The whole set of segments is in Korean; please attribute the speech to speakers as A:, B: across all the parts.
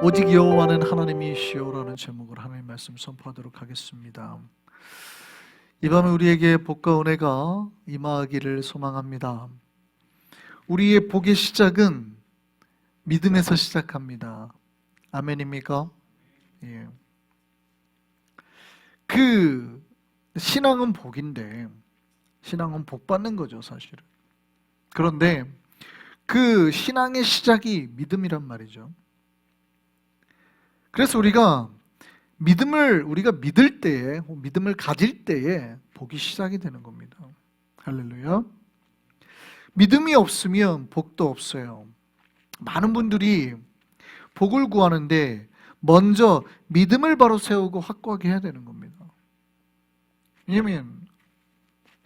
A: 오직 여호와는 하나님이시오라는 제목으로 하나님 말씀 선포하도록 하겠습니다. 이밤 우리에게 복과 은혜가 임하기를 소망합니다. 우리의 복의 시작은 믿음에서 시작합니다. 아멘입니까? 예. 신앙은 복인데, 신앙은 복 받는 거죠, 사실은. 그런데 그 신앙의 시작이 믿음이란 말이죠. 그래서 우리가 믿을 때에, 믿음을 가질 때에 복이 시작이 되는 겁니다. 할렐루야. 믿음이 없으면 복도 없어요. 많은 분들이 복을 구하는데 먼저 믿음을 바로 세우고 확고하게 해야 되는 겁니다. 왜냐하면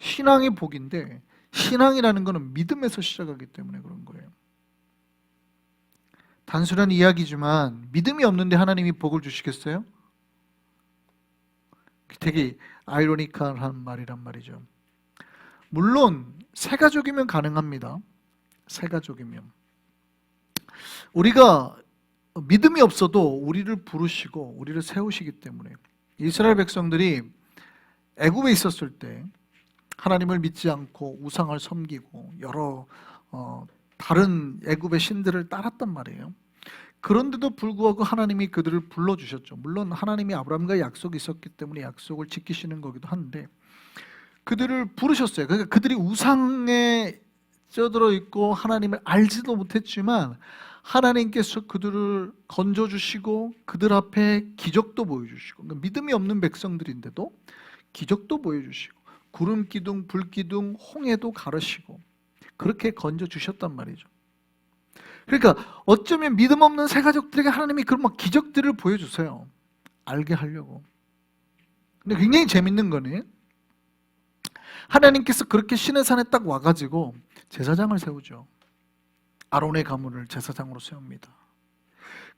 A: 신앙이 복인데 신앙이라는 것은 믿음에서 시작하기 때문에 그런 거예요. 단순한 이야기지만 믿음이 없는데 하나님이 복을 주시겠어요? 되게 아이러니컬한 말이란 말이죠. 물론 새 가족이면 가능합니다. 새 가족이면 우리가 믿음이 없어도 우리를 부르시고 우리를 세우시기 때문에 이스라엘 백성들이 애굽에 있었을 때 하나님을 믿지 않고 우상을 섬기고 여러 다른 애굽의 신들을 따랐단 말이에요. 그런데도 불구하고 하나님이 그들을 불러주셨죠. 물론 하나님이 아브라함과 약속이 있었기 때문에 약속을 지키시는 거기도 한데 그들을 부르셨어요. 그러니까 그들이 우상에 쩌들어 있고 하나님을 알지도 못했지만 하나님께서 그들을 건져주시고 그들 앞에 기적도 보여주시고, 그러니까 믿음이 없는 백성들인데도 기적도 보여주시고 구름 기둥, 불 기둥, 홍해도 가르시고 그렇게 건져주셨단 말이죠. 그러니까 어쩌면 믿음 없는 새 가족들에게 하나님이 그런 막 기적들을 보여주세요. 알게 하려고. 근데 굉장히 재밌는 거는 하나님께서 그렇게 시내산에 딱 와가지고 제사장을 세우죠. 아론의 가문을 제사장으로 세웁니다.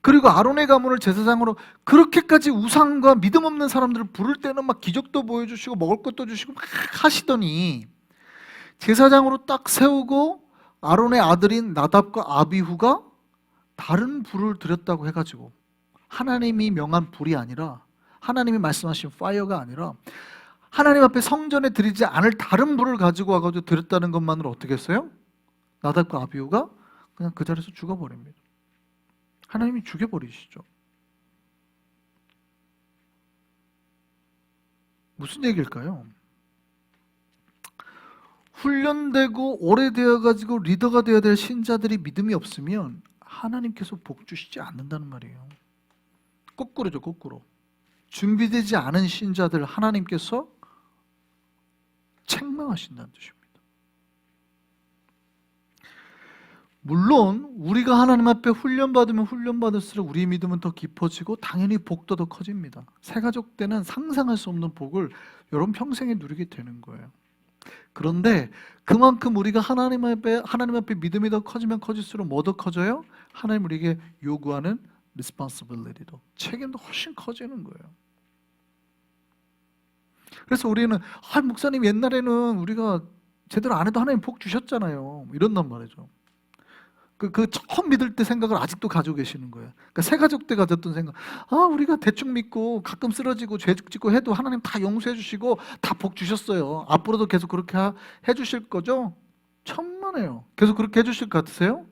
A: 그리고 아론의 가문을 제사장으로 그렇게까지 우상과 믿음 없는 사람들을 부를 때는 막 기적도 보여주시고 먹을 것도 주시고 막 하시더니 제사장으로 딱 세우고 아론의 아들인 나답과 아비후가 다른 불을 드렸다고 해가지고 하나님이 명한 불이 아니라 하나님이 말씀하신 파이어가 아니라 하나님 앞에 성전에 드리지 않을 다른 불을 가지고 와가지고 드렸다는 것만으로 어떻게 했어요? 나답과 아비후가 그냥 그 자리에서 죽어버립니다. 하나님이 죽여버리시죠. 무슨 얘기일까요? 훈련되고 오래되어가지고 리더가 되어야 될 신자들이 믿음이 없으면 하나님께서 복 주시지 않는다는 말이에요. 거꾸로죠, 거꾸로. 준비되지 않은 신자들 하나님께서 책망하신다는 뜻입니다. 물론 우리가 하나님 앞에 훈련받으면 훈련받을수록 우리의 믿음은 더 깊어지고 당연히 복도 더 커집니다. 새가족 때는 상상할 수 없는 복을 여러분 평생에 누리게 되는 거예요. 그런데 그만큼 우리가 하나님 앞에 믿음이 더 커지면 커질수록 뭐 더 커져요? 하나님 우리에게 요구하는 responsibility도, 책임도 훨씬 커지는 거예요. 그래서 우리는 목사님 옛날에는 우리가 제대로 안 해도 하나님 복 주셨잖아요, 이런단 말이죠. 그 처음 믿을 때 생각을 아직도 가지고 계시는 거예요. 그러니까 새 가족 때 가졌던 생각, 우리가 대충 믿고 가끔 쓰러지고 죄 짓고 해도 하나님 다 용서해 주시고 다 복 주셨어요. 앞으로도 계속 그렇게 해 주실 거죠? 천만에요. 계속 그렇게 해 주실 것 같으세요?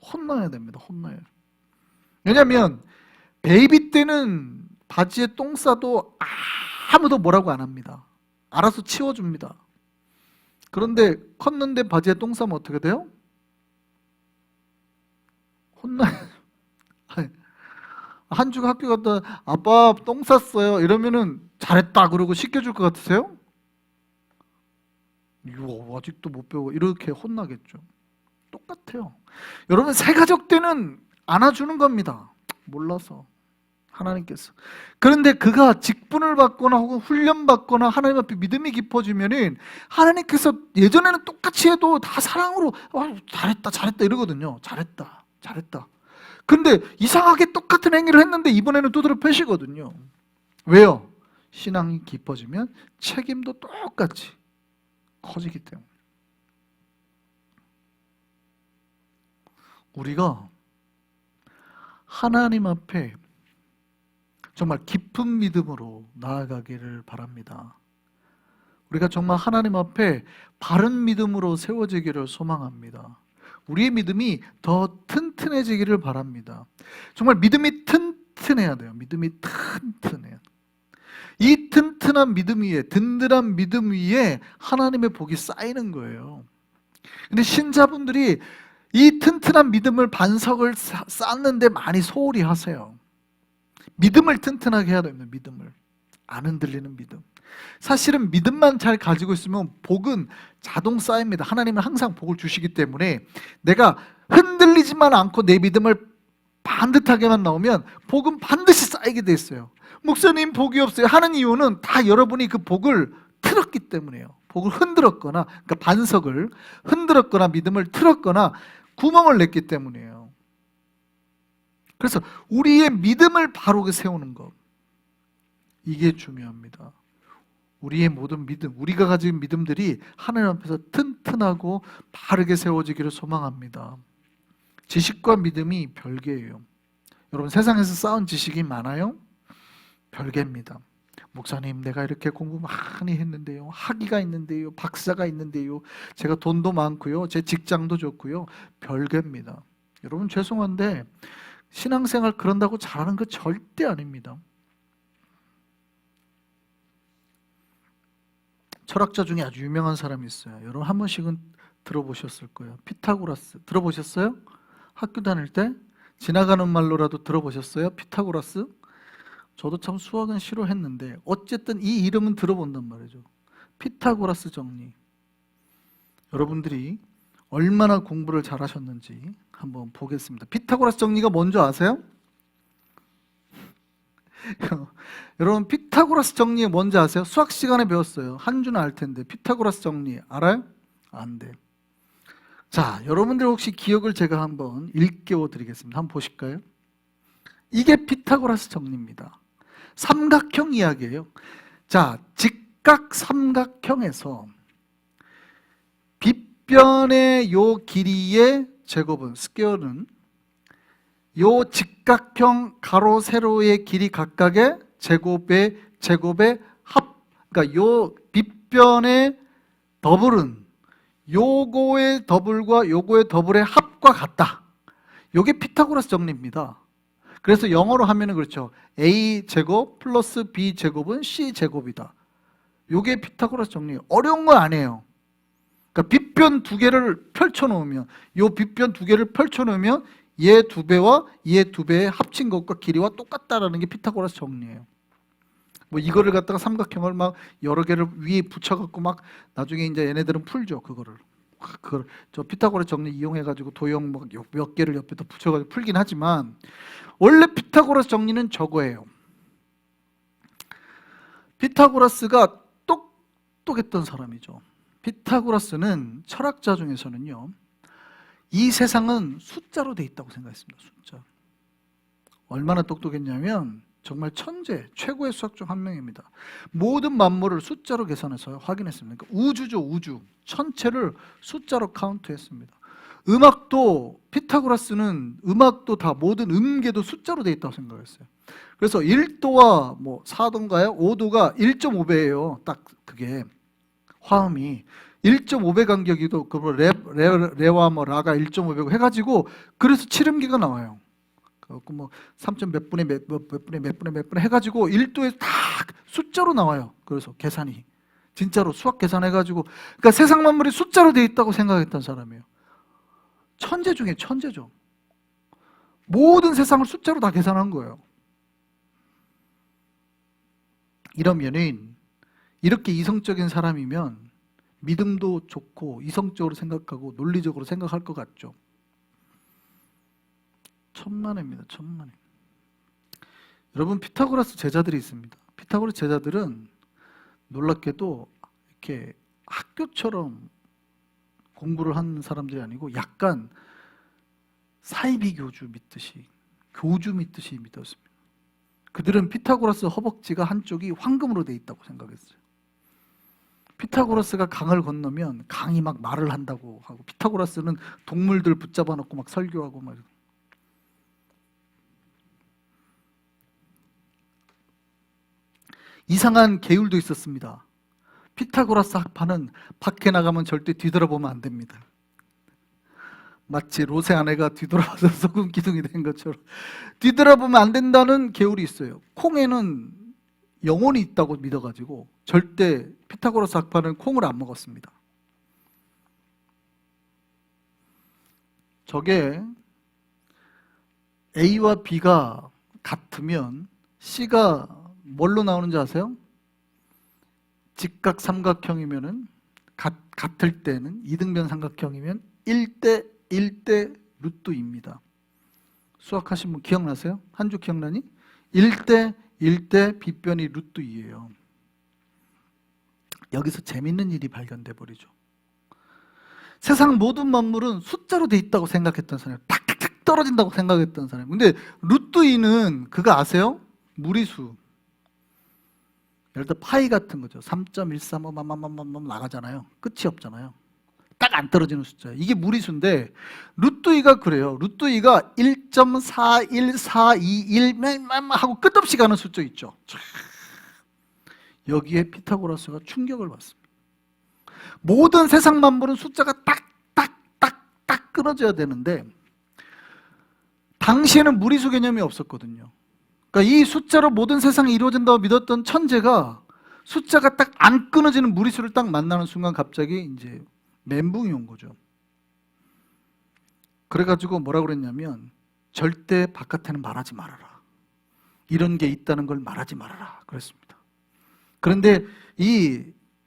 A: 혼나야 됩니다. 혼나야. 왜냐하면 베이비 때는 바지에 똥 싸도 아무도 뭐라고 안 합니다. 알아서 치워줍니다. 그런데 컸는데 바지에 똥 싸면 어떻게 돼요? 혼나요. 한 주가 학교 갔다 아빠 똥 쌌어요 이러면은 잘했다 그러고 씻겨줄 것 같으세요? 이거 아직도 못 배워 이렇게 혼나겠죠. 똑같아요. 여러분 새 가족 때는 안아주는 겁니다. 몰라서 하나님께서. 그런데 그가 직분을 받거나 혹은 훈련받거나 하나님 앞에 믿음이 깊어지면은 하나님께서 예전에는 똑같이 해도 다 사랑으로 잘했다 이러거든요. 잘했다. 근데 이상하게 똑같은 행위를 했는데 이번에는 두드려 패시거든요. 왜요? 신앙이 깊어지면 책임도 똑같이 커지기 때문에. 우리가 하나님 앞에 정말 깊은 믿음으로 나아가기를 바랍니다. 우리가 정말 하나님 앞에 바른 믿음으로 세워지기를 소망합니다. 우리의 믿음이 더 튼튼해지기를 바랍니다. 정말 믿음이 튼튼해야 돼요. 믿음이 튼튼해요. 이 튼튼한 믿음 위에, 든든한 믿음 위에 하나님의 복이 쌓이는 거예요. 근데 신자분들이 이 튼튼한 믿음을 반석을 쌓는데 많이 소홀히 하세요. 믿음을 튼튼하게 해야 됩니다. 믿음을. 안 흔들리는 믿음. 사실은 믿음만 잘 가지고 있으면 복은 자동 쌓입니다. 하나님은 항상 복을 주시기 때문에 내가 흔들리지만 않고 내 믿음을 반듯하게만 나오면 복은 반드시 쌓이게 돼 있어요. 목사님 복이 없어요 하는 이유는 다 여러분이 그 복을 틀었기 때문이에요. 복을 흔들었거나, 그러니까 반석을 흔들었거나 믿음을 틀었거나 구멍을 냈기 때문이에요. 그래서 우리의 믿음을 바르게 세우는 것, 이게 중요합니다. 우리의 모든 믿음, 우리가 가진 믿음들이 하나님 앞에서 튼튼하고 바르게 세워지기를 소망합니다. 지식과 믿음이 별개예요. 여러분, 세상에서 쌓은 지식이 많아요? 별개입니다. 목사님, 내가 이렇게 공부 많이 했는데요, 학위가 있는데요, 박사가 있는데요, 제가 돈도 많고요, 제 직장도 좋고요, 별개입니다. 여러분, 죄송한데 신앙생활 그런다고 잘하는 거 절대 아닙니다. 철학자 중에 아주 유명한 사람이 있어요. 여러분 한 번씩은 들어보셨을 거예요. 피타고라스 들어보셨어요? 학교 다닐 때 지나가는 말로라도 들어보셨어요? 피타고라스? 저도 참 수학은 싫어했는데 어쨌든 이 이름은 들어본단 말이죠. 피타고라스 정리. 여러분들이 얼마나 공부를 잘하셨는지 한번 보겠습니다. 피타고라스 정리가 뭔지 아세요? 여러분, 피타고라스 정리 뭔지 아세요? 수학 시간에 배웠어요. 한 주는 알 텐데 피타고라스 정리 알아요? 안 돼. 자, 여러분들 혹시 기억을 제가 한번 일깨워 드리겠습니다. 한번 보실까요? 이게 피타고라스 정리입니다. 삼각형 이야기예요. 자, 직각 삼각형에서 빗변의 요 길이의 제곱은, 스퀘어는 요 직각형 가로 세로의 길이 각각의 제곱의 합, 그러니까 요 빗변의 더블은 요거의 더블과 요거의 더블의 합과 같다. 요게 피타고라스 정리입니다. 그래서 영어로 하면은 그렇죠. A 제곱 플러스 B 제곱은 C 제곱이다. 요게 피타고라스 정리. 어려운 거 아니에요. 그러니까 빗변 두 개를 펼쳐 놓으면, 요 빗변 두 개를 펼쳐 놓으면 얘 두 배와 얘 두 배의 합친 것과 길이와 똑같다라는 게 피타고라스 정리예요. 뭐 이거를 갖다가 삼각형을 막 여러 개를 위에 붙여갖고 막 나중에 이제 얘네들은 풀죠. 그걸 저 피타고라스 정리 이용해가지고 도형 몇 개를 옆에다 붙여가지고 풀긴 하지만 원래 피타고라스 정리는 저거예요. 피타고라스가 똑똑했던 사람이죠. 피타고라스는 철학자 중에서는요, 이 세상은 숫자로 돼 있다고 생각했습니다. 숫자. 얼마나 똑똑했냐면 정말 천재, 최고의 수학 중 한 명입니다. 모든 만물을 숫자로 계산해서 확인했습니다. 그러니까 우주죠, 우주. 전체를 숫자로 카운트했습니다. 음악도, 피타고라스는 음악도 다 모든 음계도 숫자로 돼 있다고 생각했어요. 그래서 1도와 뭐 4도인가요? 5도가 1.5배예요. 딱 그게 화음이 1.5배 간격이도 레와 뭐 라가 1.5배고 해가지고 그래서 칠음기가 나와요. 그래갖고 뭐 3점 몇 분에 몇 분에 해가지고 1도에 다 숫자로 나와요. 그래서 계산이 진짜로 수학 계산해가지고, 그러니까 세상 만물이 숫자로 돼 있다고 생각했던 사람이에요. 천재 중에 천재죠. 모든 세상을 숫자로 다 계산한 거예요. 이러면은 이렇게 이성적인 사람이면 믿음도 좋고 이성적으로 생각하고 논리적으로 생각할 것 같죠. 천만입니다. 천만에. 여러분, 피타고라스 제자들이 있습니다. 피타고라스 제자들은 놀랍게도 이렇게 학교처럼 공부를 한 사람들이 아니고 약간 사이비 교주 믿듯이, 교주 믿듯이 믿었습니다. 그들은 피타고라스 허벅지가 한쪽이 황금으로 돼 있다고 생각했어요. 피타고라스가 강을 건너면 강이 막 말을 한다고 하고, 피타고라스는 동물들 붙잡아 놓고 막 설교하고 막. 이상한 계율도 있었습니다. 피타고라스 학파는 밖에 나가면 절대 뒤돌아보면 안 됩니다. 마치 롯의 아내가 뒤돌아봐서 소금 기둥이 된 것처럼 뒤돌아보면 안 된다는 계율이 있어요. 콩에는 영혼이 있다고 믿어가지고 절대 피타고라스 학파는 콩을 안 먹었습니다. 저게 A와 B가 같으면 C가 뭘로 나오는지 아세요? 직각 삼각형이면은 같을 때는 이등변 삼각형이면 1대 1대 루트 2입니다. 수학하신 분 기억나세요? 한 주 기억나니? 1대 1대 빗변이 루트 2예요. 여기서 재밌는 일이 발견돼 버리죠. 세상 모든 만물은 숫자로 돼 있다고 생각했던 사람, 탁탁탁 떨어진다고 생각했던 사람. 근데 루트 2는 그거 아세요? 무리수. 예를 들어 파이 같은 거죠. 3.135 나가잖아요. 끝이 없잖아요. 딱 안 떨어지는 숫자예요. 이게 무리수인데 루트 2가 그래요. 루트 2가 1.41421 하고 끝없이 가는 숫자 있죠. 여기에 피타고라스가 충격을 받습니다. 모든 세상 만물은 숫자가 딱 끊어져야 되는데 당시에는 무리수 개념이 없었거든요. 그러니까 이 숫자로 모든 세상이 이루어진다고 믿었던 천재가 숫자가 딱 안 끊어지는 무리수를 딱 만나는 순간 갑자기 이제 멘붕이 온 거죠. 그래가지고 뭐라고 그랬냐면 절대 바깥에는 말하지 말아라. 이런 게 있다는 걸 말하지 말아라. 그랬습니다. 그런데 이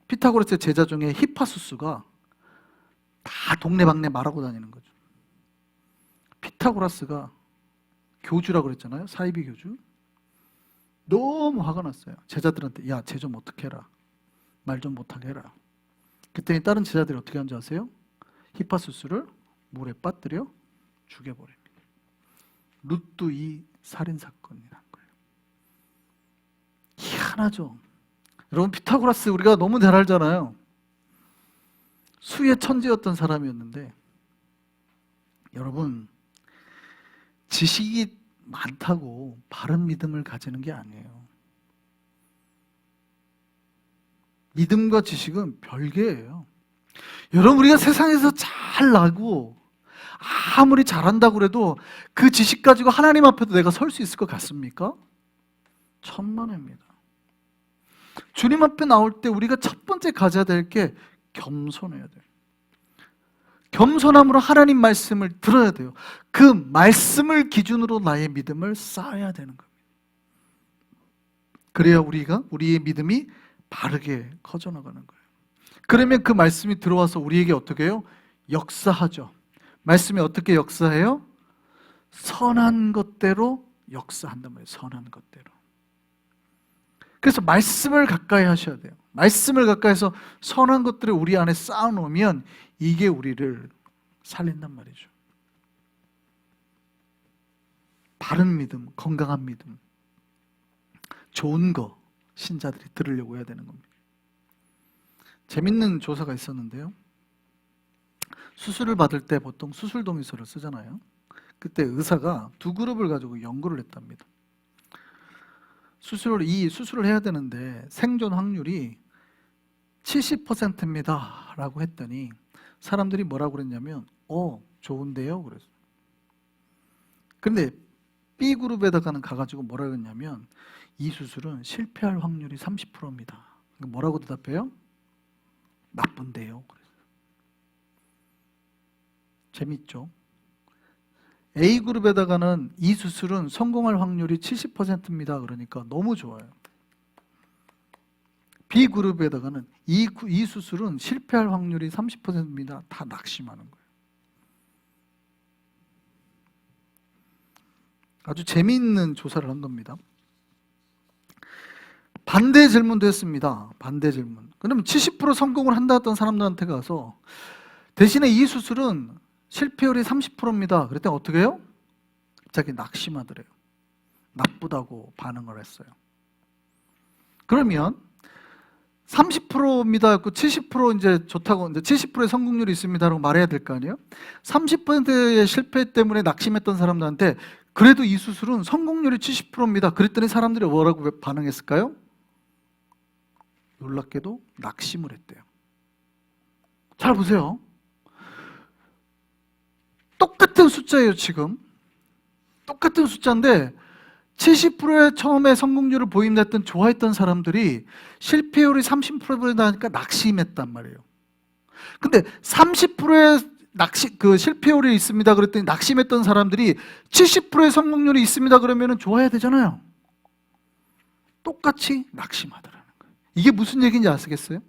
A: 피타고라스의 제자 중에 히파수스가 다 동네방네 말하고 다니는 거죠. 피타고라스가 교주라고 그랬잖아요. 사이비 교주. 너무 화가 났어요. 제자들한테 야, 쟤 좀 어떻게 해라. 말 좀 못하게 해라. 그랬더니 다른 제자들이 어떻게 하는지 아세요? 히파수스를 물에 빠뜨려 죽여버립니다. 루트 2 살인사건이란 거예요. 희한하죠. 여러분 피타고라스 우리가 너무 잘 알잖아요. 수의 천재였던 사람이었는데 여러분 지식이 많다고 바른 믿음을 가지는 게 아니에요. 믿음과 지식은 별개예요. 여러분 우리가 세상에서 잘 나고 아무리 잘한다고 그래도 그 지식 가지고 하나님 앞에도 내가 설 수 있을 것 같습니까? 천만에입니다. 주님 앞에 나올 때 우리가 첫 번째 가져야 될 게 겸손해야 돼요. 겸손함으로 하나님 말씀을 들어야 돼요. 그 말씀을 기준으로 나의 믿음을 쌓아야 되는 겁니다. 그래야 우리의 믿음이 바르게 커져나가는 거예요. 그러면 그 말씀이 들어와서 우리에게 어떻게 해요? 역사하죠. 말씀이 어떻게 역사해요? 선한 것대로 역사한단 말이에요. 선한 것대로. 그래서 말씀을 가까이 하셔야 돼요. 말씀을 가까이서 선한 것들을 우리 안에 쌓아놓으면 이게 우리를 살린단 말이죠. 바른 믿음, 건강한 믿음, 좋은 거 신자들이 들으려고 해야 되는 겁니다. 재밌는 조사가 있었는데요. 수술을 받을 때 보통 수술 동의서를 쓰잖아요. 그때 의사가 두 그룹을 가지고 연구를 했답니다. 이 수술을 해야 되는데 생존 확률이 70%입니다 라고 했더니 사람들이 뭐라고 그랬냐면 좋은데요? 그랬어요. 근데 B그룹에다가는 가가지고 뭐라고 했냐면 이 수술은 실패할 확률이 30%입니다. 뭐라고 대답해요? 나쁜데요. 그랬어요. 재밌죠? A그룹에다가는 이 수술은 성공할 확률이 70%입니다. 그러니까 너무 좋아요. B그룹에다가는 이 수술은 실패할 확률이 30%입니다. 다 낙심하는 거예요. 아주 재미있는 조사를 한 겁니다. 반대 질문도 했습니다. 반대 질문. 그러면 70% 성공을 한다 했던 사람들한테 가서 대신에 이 수술은 실패율이 30%입니다. 그랬더니 어떻게 해요? 갑자기 낙심하더래요. 나쁘다고 반응을 했어요. 그러면 30%입니다 했고 70% 이제 좋다고 이제 70%의 성공률이 있습니다라고 말해야 될 거 아니에요? 30%의 실패 때문에 낙심했던 사람들한테 그래도 이 수술은 성공률이 70%입니다. 그랬더니 사람들이 뭐라고 반응했을까요? 놀랍게도 낙심을 했대요. 잘 보세요. 똑같은 숫자예요, 지금. 똑같은 숫자인데 70%의 처음에 성공률을 보임했던 좋아했던 사람들이 실패율이 30%에 나니까 낙심했단 말이에요. 근데 30%의 실패율이 있습니다 그랬더니 낙심했던 사람들이 70%의 성공률이 있습니다 그러면 좋아야 되잖아요. 똑같이 낙심하더라는 거예요. 이게 무슨 얘기인지 아시겠어요?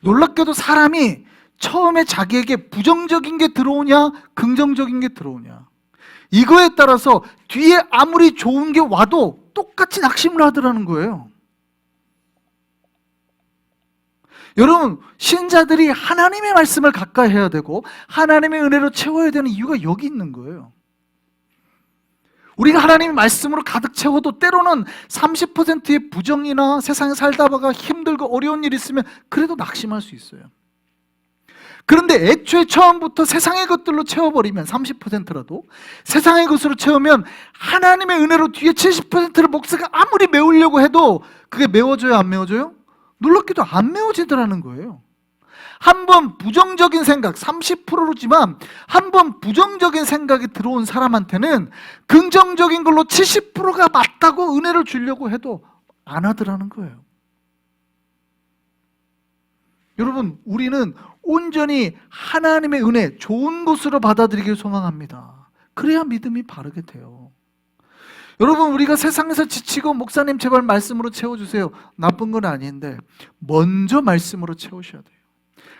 A: 놀랍게도 사람이 처음에 자기에게 부정적인 게 들어오냐 긍정적인 게 들어오냐 이거에 따라서 뒤에 아무리 좋은 게 와도 똑같이 낙심을 하더라는 거예요. 여러분, 신자들이 하나님의 말씀을 가까이 해야 되고 하나님의 은혜로 채워야 되는 이유가 여기 있는 거예요. 우리가 하나님의 말씀으로 가득 채워도 때로는 30%의 부정이나 세상에 살다가 힘들고 어려운 일이 있으면 그래도 낙심할 수 있어요. 그런데 애초에 처음부터 세상의 것들로 채워버리면 30%라도 세상의 것으로 채우면 하나님의 은혜로 뒤에 70%를 목사가 아무리 메우려고 해도 그게 메워져요, 안 메워져요? 놀랍게도 안 메워지더라는 거예요. 한번 부정적인 생각, 30%지만 한번 부정적인 생각이 들어온 사람한테는 긍정적인 걸로 70%가 맞다고 은혜를 주려고 해도 안 하더라는 거예요. 여러분, 우리는 온전히 하나님의 은혜, 좋은 것으로 받아들이길 소망합니다. 그래야 믿음이 바르게 돼요. 여러분, 우리가 세상에서 지치고 목사님 제발 말씀으로 채워주세요. 나쁜 건 아닌데 먼저 말씀으로 채우셔야 돼요.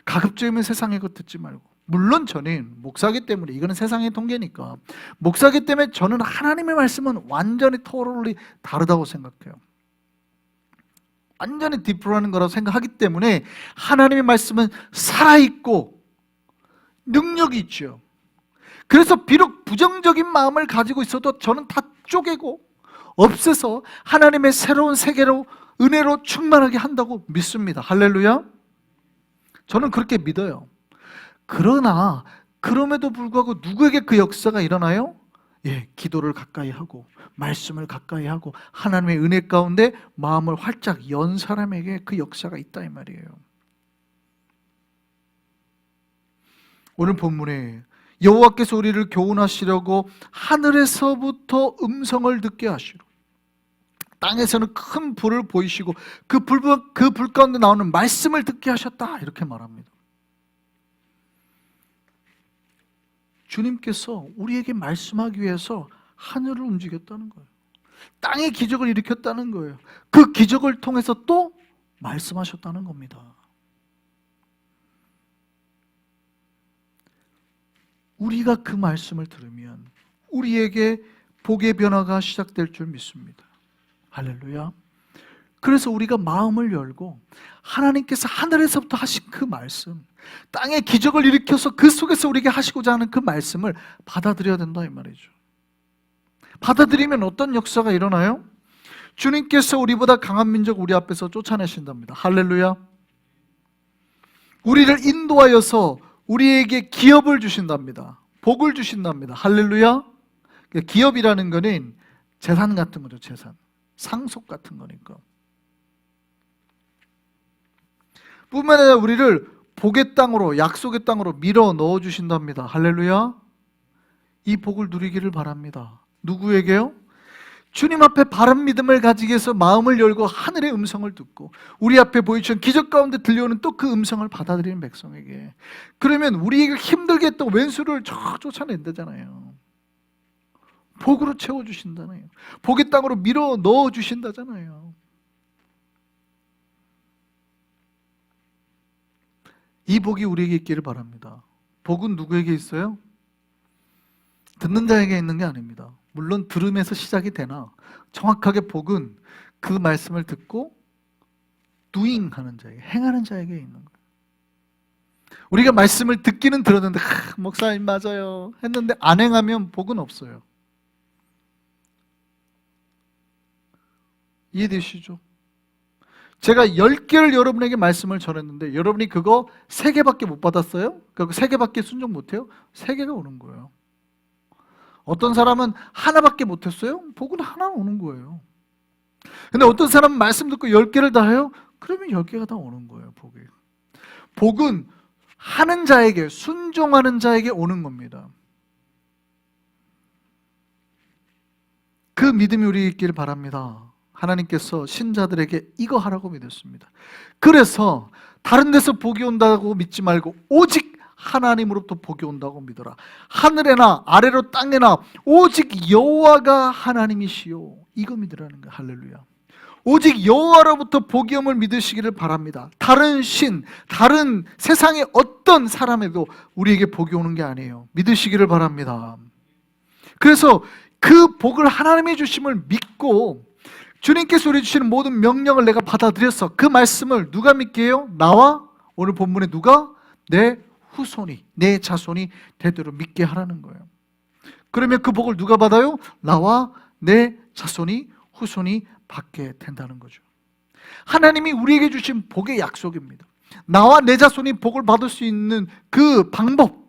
A: 가급적이면 세상의 것 듣지 말고. 물론 저는 목사기 때문에 이거는 세상의 통계니까 목사기 때문에 저는 하나님의 말씀은 완전히 토럴리 다르다고 생각해요. 완전히 디프로하는 거라고 생각하기 때문에 하나님의 말씀은 살아있고 능력이 있죠. 그래서 비록 부정적인 마음을 가지고 있어도 저는 다 쪼개고 없애서 하나님의 새로운 세계로 은혜로 충만하게 한다고 믿습니다. 할렐루야. 저는 그렇게 믿어요. 그러나 그럼에도 불구하고 누구에게 그 역사가 일어나요? 기도를 가까이 하고 말씀을 가까이 하고 하나님의 은혜 가운데 마음을 활짝 연 사람에게 그 역사가 있다 이 말이에요. 오늘 본문에 여호와께서 우리를 교훈하시려고 하늘에서부터 음성을 듣게 하시고 땅에서는 큰 불을 보이시고 그 불 가운데 나오는 말씀을 듣게 하셨다 이렇게 말합니다. 주님께서 우리에게 말씀하기 위해서 하늘을 움직였다는 거예요. 땅의 기적을 일으켰다는 거예요. 그 기적을 통해서 또 말씀하셨다는 겁니다. 우리가 그 말씀을 들으면 우리에게 복의 변화가 시작될 줄 믿습니다. 할렐루야. 그래서 우리가 마음을 열고 하나님께서 하늘에서부터 하신 그 말씀, 땅의 기적을 일으켜서 그 속에서 우리에게 하시고자 하는 그 말씀을 받아들여야 된다 이 말이죠. 받아들이면 어떤 역사가 일어나요? 주님께서 우리보다 강한 민족 우리 앞에서 쫓아내신답니다. 할렐루야. 우리를 인도하여서 우리에게 기업을 주신답니다. 복을 주신답니다. 할렐루야. 기업이라는 거는 재산 같은 거죠. 재산. 상속 같은 거니까. 뿐만 아니라 우리를 복의 땅으로, 약속의 땅으로 밀어 넣어 주신답니다. 할렐루야. 이 복을 누리기를 바랍니다. 누구에게요? 주님 앞에 바른 믿음을 가지기 위해서 마음을 열고 하늘의 음성을 듣고 우리 앞에 보이시는 기적 가운데 들려오는 또 그 음성을 받아들이는 백성에게. 그러면 우리에게 힘들게 했던 왼수를 쫓아낸다잖아요. 복으로 채워주신다네요. 복의 땅으로 밀어 넣어주신다잖아요. 이 복이 우리에게 있기를 바랍니다. 복은 누구에게 있어요? 듣는 자에게 있는 게 아닙니다. 물론 들음에서 시작이 되나 정확하게 복은 그 말씀을 듣고 doing하는 자에게, 행하는 자에게 있는 거예요. 우리가 말씀을 듣기는 들었는데 목사님 맞아요 했는데 안 행하면 복은 없어요. 이해되시죠? 제가 10개를 여러분에게 말씀을 전했는데 여러분이 그거 3개밖에 못 받았어요? 그 3개밖에 순종 못해요? 3개가 오는 거예요. 어떤 사람은 하나밖에 못했어요? 복은 하나 오는 거예요. 근데 어떤 사람은 말씀 듣고 10개를 다 해요? 그러면 10개가 다 오는 거예요, 복이. 복은 하는 자에게, 순종하는 자에게 오는 겁니다. 그 믿음이 우리 있길 바랍니다. 하나님께서 신자들에게 이거 하라고 믿었습니다. 그래서 다른 데서 복이 온다고 믿지 말고 오직 하나님으로부터 복이 온다고 믿어라. 하늘에나 아래로 땅에나 오직 여호와가 하나님이시요. 이거 믿으라는 거예요. 할렐루야. 오직 여호와로부터 복이 옴을 믿으시기를 바랍니다. 다른 신, 다른 세상의 어떤 사람에도 우리에게 복이 오는 게 아니에요. 믿으시기를 바랍니다. 그래서 그 복을 하나님이 주심을 믿고 주님께서 우리 주시는 모든 명령을 내가 받아들여서 그 말씀을 누가 믿게 해요? 나와 오늘 본문에 누가? 내 후손이, 내 자손이 대대로 믿게 하라는 거예요. 그러면 그 복을 누가 받아요? 나와 내 자손이, 후손이 받게 된다는 거죠. 하나님이 우리에게 주신 복의 약속입니다. 나와 내 자손이 복을 받을 수 있는 그 방법,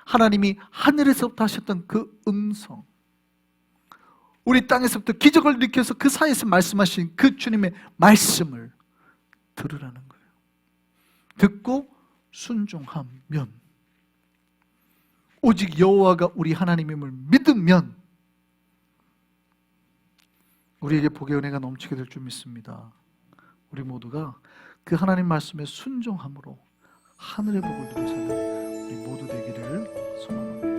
A: 하나님이 하늘에서부터 하셨던 그 음성, 우리 땅에서부터 기적을 일으켜서 그 사이에서 말씀하신 그 주님의 말씀을 들으라는 거예요. 듣고 순종하면, 오직 여호와가 우리 하나님임을 믿으면 우리에게 복의 은혜가 넘치게 될 줄 믿습니다. 우리 모두가 그 하나님 말씀에 순종함으로 하늘의 복을 누리는 우리 모두 되기를 소망합니다.